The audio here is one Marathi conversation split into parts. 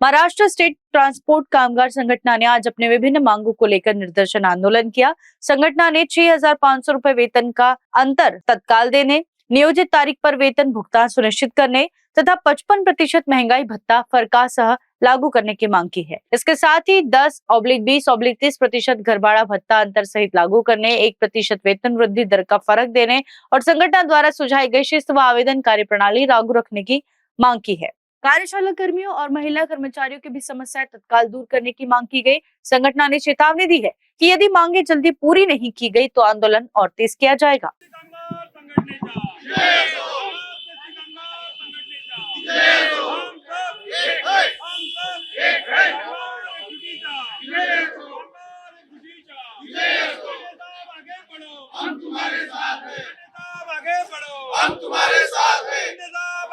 महाराष्ट्र स्टेट ट्रांसपोर्ट कामगार संगठना ने आज अपने विभिन्न मांगों को लेकर निर्दर्शन आंदोलन किया। संगठना ने 6,500 रुपए वेतन का अंतर तत्काल देने, नियोजित तारीख पर वेतन भुगतान सुनिश्चित करने तथा 55% महंगाई भत्ता फरका सह लागू करने की मांग की है। इसके साथ ही 10/20/30% घर भाड़ा भत्ता अंतर सहित लागू करने, 1% वेतन वृद्धि दर का फर्क देने और संगठन द्वारा सुझाई गई शिस्त व आवेदन कार्य प्रणाली लागू रखने की मांग की है। कार्यशाला कर्मियों और महिला कर्मचारियों की भी समस्याएं तत्काल दूर करने की मांग की गई। संगठन ने चेतावनी दी है कि यदि मांगे जल्दी पूरी नहीं की गई तो आंदोलन और तेज किया जाएगा। हम तुम्हारे साथ हैं, आगे बढ़ो, हम तुम्हारे साथ हैं,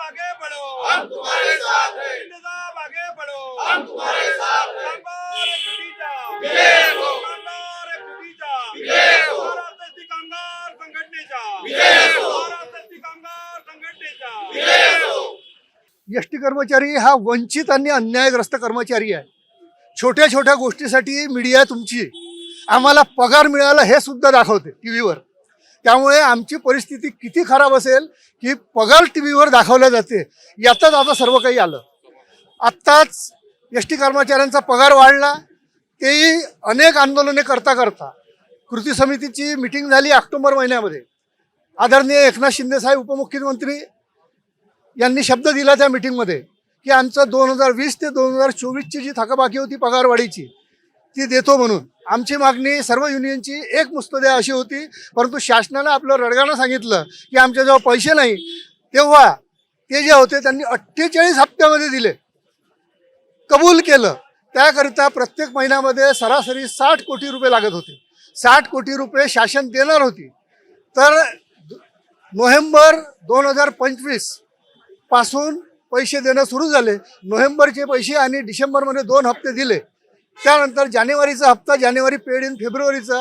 आगे बढ़ो, हम तुम्हारे साथ हैं, आगे बढ़ो, हम तुम्हारे साथ हैं, एसटी कर्मचारी हा वंचित आणि अन्यायग्रस्त कर्मचारी आहे। छोट्या छोट्या गोष्टीसाठी मीडिया तुमची आम्हाला पगार मिळाला हे सुद्धा दाखवते टीव्हीवर। त्यामुळे आमची परिस्थिती किती खराब असेल की पगार टीव्हीवर दाखवला जाते। यातच आता सर्व काही आलं। आत्ताच एसटी कर्मचाऱ्यांचा पगार वाढला, तेही अनेक आंदोलने करता करता कृती समितीची मीटिंग झाली ऑक्टोबर महिन्यामध्ये। आदरणीय एकनाथ शिंदे साहेब उपमुख्यमंत्री यांनी शब्द दिला त्या मीटिंगमध्ये की आमचं 2020 ते 2024 ची जी थकबाकी होती पगारवाढीची ती देतो म्हणून। आमची मागणी सर्व युनियनची एक मुस्तद्या अशी होती, परंतु शासनाने आपलं रडगाणं सांगितलं की आमच्याजवळ पैसे नाही। तेव्हा ते जे होते त्यांनी 48 हप्त्यामध्ये दिले, कबूल केलं। त्याकरिता प्रत्येक महिन्यामध्ये सरासरी 60 कोटी रुपये लागत होते। 60 कोटी रुपये शासन देणार होती। तर नोव्हेंबर 2025 पासून पैसे देणं सुरू झाले। नोव्हेंबरचे पैसे आणि डिसेंबरमध्ये 2 हप्ते दिले। त्यानंतर जानेवारीचा हप्ता जानेवारी पेड इन फेब्रुवारीचा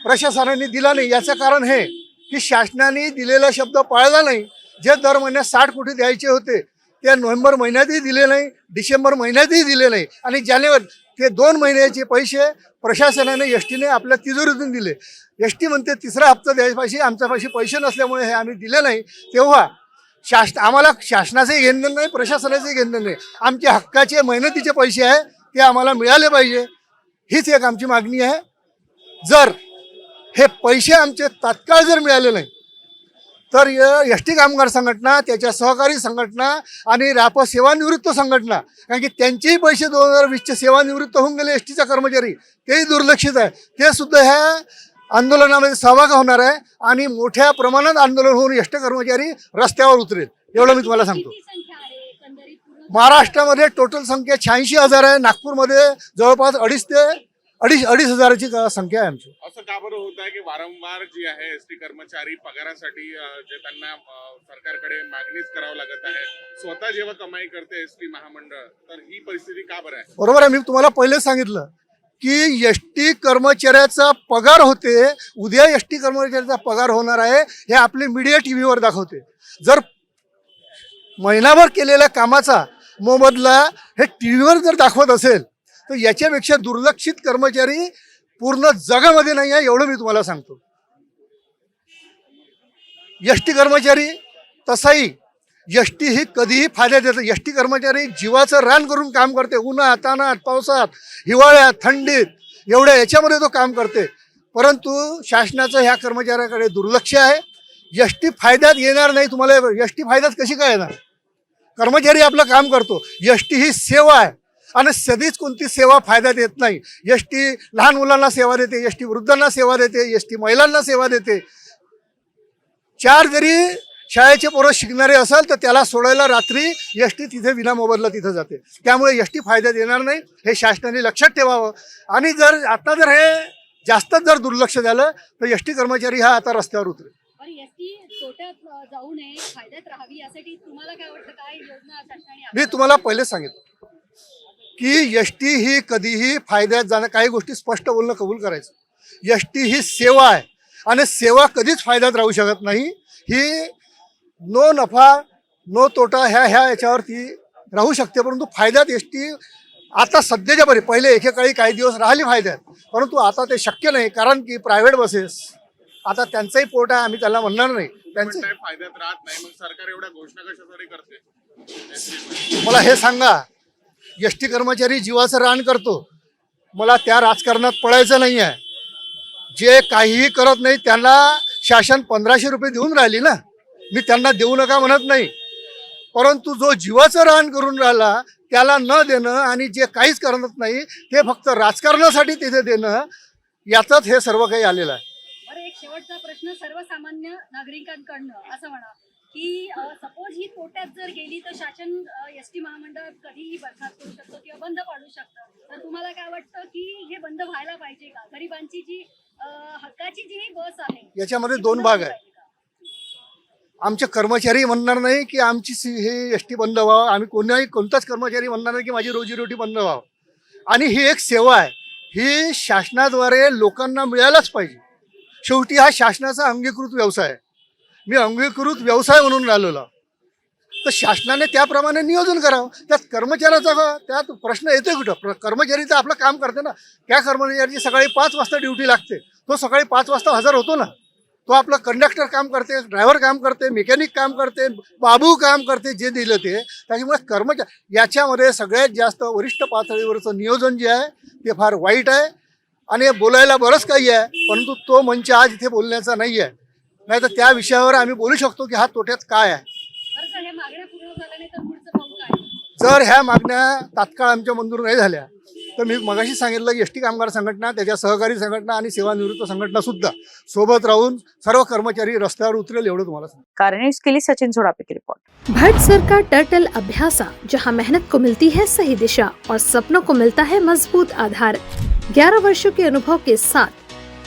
प्रशासनाने दिला नाही। याचं कारण हे की शासनाने दिलेला शब्द पाळला नाही। जे दर महिन्यात 60 कोटी द्यायचे होते ते नोव्हेंबर महिन्यातही दिले नाही, डिसेंबर महिन्यातही दिले नाही आणि जानेवारी ते 2 महिन्याचे पैसे प्रशासनाने एसटीने आपल्या तिजोरीतून दिले। एसटी म्हणते तिसरा हप्ता द्यायपाशी आमच्यापाशी पैसे नसल्यामुळे हे आम्ही दिले नाही। तेव्हा आम्हाला शासनाचंही घेणं नाही, प्रशासनाचंही घेणं नाही। आमच्या हक्काचे मेहनतीचे पैसे आहे ते आम्हाला मिळाले पाहिजे, हीच एक आमची मागणी आहे। जर हे पैसे आमचे तात्काळ जर मिळाले नाही तर एसटी कामगार संघटना, त्याच्या सहकारी संघटना आणि राप सेवानिवृत्त संघटना, कारण की त्यांचेही पैसे 2020चे सेवानिवृत्त होऊन गेले एसटीचा कर्मचारी, तेही दुर्लक्षित आहे, ते सुद्धा ह्या आंदोलनामध्ये सहभाग होणार आहे आणि मोठ्या प्रमाणात आंदोलन होऊन एसटी कर्मचारी रस्त्यावर उतरेल, एवढं मी तुम्हाला सांगतो। महाराष्ट्रामध्ये टोटल संख्या 86,000 आहे। नागपूरमध्ये जवळपास 2,500-2,500ची संख्या आहे आमची। असं का बरं होत आहे की वारंवार जी आहे एसटी कर्मचारी पगारासाठी जे त्यांना सरकारकडे मागणीच करावं लागत आहे, स्वतः जेव्हा कमाई करते एसटी महामंडळ, तर ही परिस्थिती का बरं आहे? बरोबर आहे, मी तुम्हाला पहिलेच सांगितलं की एसटी कर्मचाऱ्याचा पगार होते, उद्या एसटी कर्मचाऱ्याचा पगार होणार आहे हे आपले मीडिया टीव्हीवर दाखवते। जर महिनाभर केलेल्या कामाचा मोबदला हे टीव्हीवर जर दाखवत असेल तर याच्यापेक्षा दुर्लक्षित कर्मचारी पूर्ण जगामध्ये नाही आहे, एवढं मी तुम्हाला सांगतो। एसटी कर्मचारी तसाही एसटी ही कधीही फायद्यात येते। एसटी कर्मचारी जीवाचं रान करून काम करते, उन्हात तानात पावसात हिवाळ्यात थंडीत एवढ्या याच्यामध्ये तो काम करते, परंतु शासनाचं ह्या कर्मचाऱ्याकडे दुर्लक्ष आहे। एसटी फायद्यात येणार नाही, तुम्हाला एसटी फायद्यात कशी काय येणार? कर्मचारी आपलं काम करतो, एसटी ही सेवा आहे आणि कधीच कोणती सेवा फायद्यात येत नाही। एसटी लहान मुलांना सेवा देते, एसटी वृद्धांना सेवा देते, एसटी महिलांना सेवा देते। 4 जरी शाळेचे पोरं शिकणारे असेल तर त्याला सोडायला रात्री एसटी तिथे विना मोबदला तिथे जाते। त्यामुळे एसटी फायद्यात येणार नाही, हे शासनाने लक्षात ठेवावं। आणि जर आता जर हे जास्तच जर दुर्लक्ष झालं तर एसटी कर्मचारी हा आता रस्त्यावर उतरेल। तोट्यात जाऊ नये, फायद्यात राहावी, यासाठी तुम्हाला काय वाटतं, काय योजना शासनाने? मी तुम्हाला पहिले सांगितलं की एसटी ही कधीही फायद्यात जाणं, काही गोष्टी स्पष्ट बोलणं कबूल करायचं। एसटी ही सेवा आहे आणि सेवा कधीच फायद्यात राहू शकत नाही। ही नो नफा नो तोटा ह्या याच्यावरती राहू शकते, परंतु फायद्यात एस टी आता सध्याच्या बरे, पहिले एकेकाळी काही दिवस राहिली फायद्यात, परंतु आता ते शक्य नाही, कारण की प्रायव्हेट बसेस आता त्यांचाही पोट आहे, आम्ही त्याला म्हणणार नाही. त्यांचे पण नाही फायद्यात राहत नाही, मग सरकार एवढ्या घोषणा कशासाठी करते? मला हे सांगा, एस टी कर्मचारी जीवाचं रान करतो, मला त्या राजकारणात पडायचं नाही आहे. जे काहीही करत नाही त्यांना शासन 1500 रुपये देऊन राहिली ना, मी त्यांना देऊ नका म्हणत नाही, परंतु जो जीवाचं रान करून राहिला त्याला न देणं आणि जे काहीच करत नाही ते फक्त राजकारणासाठी तिथे देणं, यातच हे सर्व काही आलेलं आहे. बरं, एक शेवटचा प्रश्न सर्वसामान्य नागरिकांकडनं असं म्हणा की सपोज ही तोट्यात जर गेली तर शासन एसटी महामंडळ कधीही बरखास्त करू शकतो किंवा बंद पाडू शकतं, तर तुम्हाला काय वाटतं की हे बंद व्हायला पाहिजे का? गरिबांची जी हक्काची जी ही बस आहे याच्यामध्ये ती 2 बंद भाग व्हायला आहे. पाहिजे का? आमचे कर्मचारी म्हणणार नाही की आमची हे एस टी बंद व्हावं, आम्ही कोणताच कर्मचारी म्हणणार नाही की माझी रोजीरोटी बंद व्हावं. आणि ही एक सेवा आहे, ही शासनाद्वारे लोकांना मिळायलाच पाहिजे. शेवटी हा शासनाचा अंगीकृत व्यवसाय आहे, मी अंगीकृत व्यवसाय म्हणून राहिलेलो, तर शासनाने त्याप्रमाणे नियोजन करावं. त्यात कर्मचाऱ्याचा त्यात प्रश्न येतोय कुठं? कर्मचारी तर आपलं काम करते ना, त्या कर्मचाऱ्याची सकाळी 5 वाजता ड्युटी लागते, तो सकाळी 5 वाजता हजर होतो ना, तो आपलं कंडक्टर काम करते, ड्रायव्हर काम करते, मेकॅनिक काम करते, बाबू काम करते, जे दिलं ते. त्याच्यामुळे कर्मचारी याच्यामध्ये सगळ्यात जास्त वरिष्ठ पातळीवरचं नियोजन जे आहे ते फार वाईट आहे. आणि बोलायला बरंच काही आहे, परंतु तो मंच आज इथे बोलण्याचा नाही आहे, नाही तर त्या विषयावर आम्ही बोलू शकतो की हा तोट्यात काय आहे. बरं, तर हे मागण्या पूर्ण झाल्या नाही तर पुढचं पाऊल काय? जर ह्या मागण्या तात्काळ आमच्या मंजूर नाही झाल्या तर मी मगाशी सांगितलं की एस टी कामगार संघटना, त्याच्या सहकारी संघटना आणि सेवानिवृत्त संघटना सुद्धा सोबत राहून सर्व कर्मचारी रस्त्यावर उतरेल, एवढं तुम्हाला सांगतो. कारण इसके लिए सचिन सोडापे की रिपोर्ट। भट्ट सर का टर्टल अभ्यासा, जहां मेहनत को मिलती है सही दिशा और सपनों को मिलता है मजबूत आधार। 11 वर्षों के अनुभव के साथ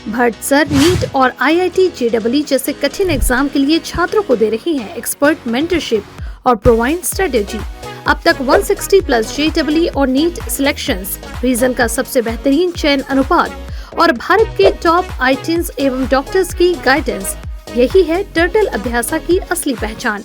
भट्ट सर नीट और IIT JEE जैसे कठिन एग्जाम के लिए छात्रों को दे रही हैं एक्सपर्ट मेंटरशिप और प्रोवाइड स्ट्रेटेजी। अब तक 160+ JEE और नीट सिलेक्शंस, रीजन का सबसे बेहतरीन चयन अनुपात और भारत के टॉप IITs एवं डॉक्टर्स की गाइडेंस, यही है टर्टल अभ्यासा की असली पहचान।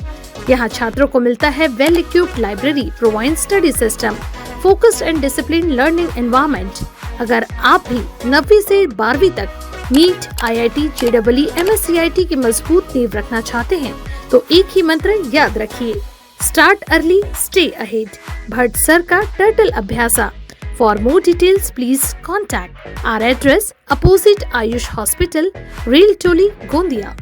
यहाँ छात्रों को मिलता है well equipped library, provide study system, focused and discipline learning environment. अगर आप भी 9वीं से 12वीं तक नीट, IIT JEE MSCIT की मजबूत नींव रखना चाहते हैं तो एक ही मंत्र याद रखिए, start early stay ahead. Bhatt sir का टर्टल अभ्यासा। For more details please contact our address opposite Ayush hospital, Rail Toli, Gondia.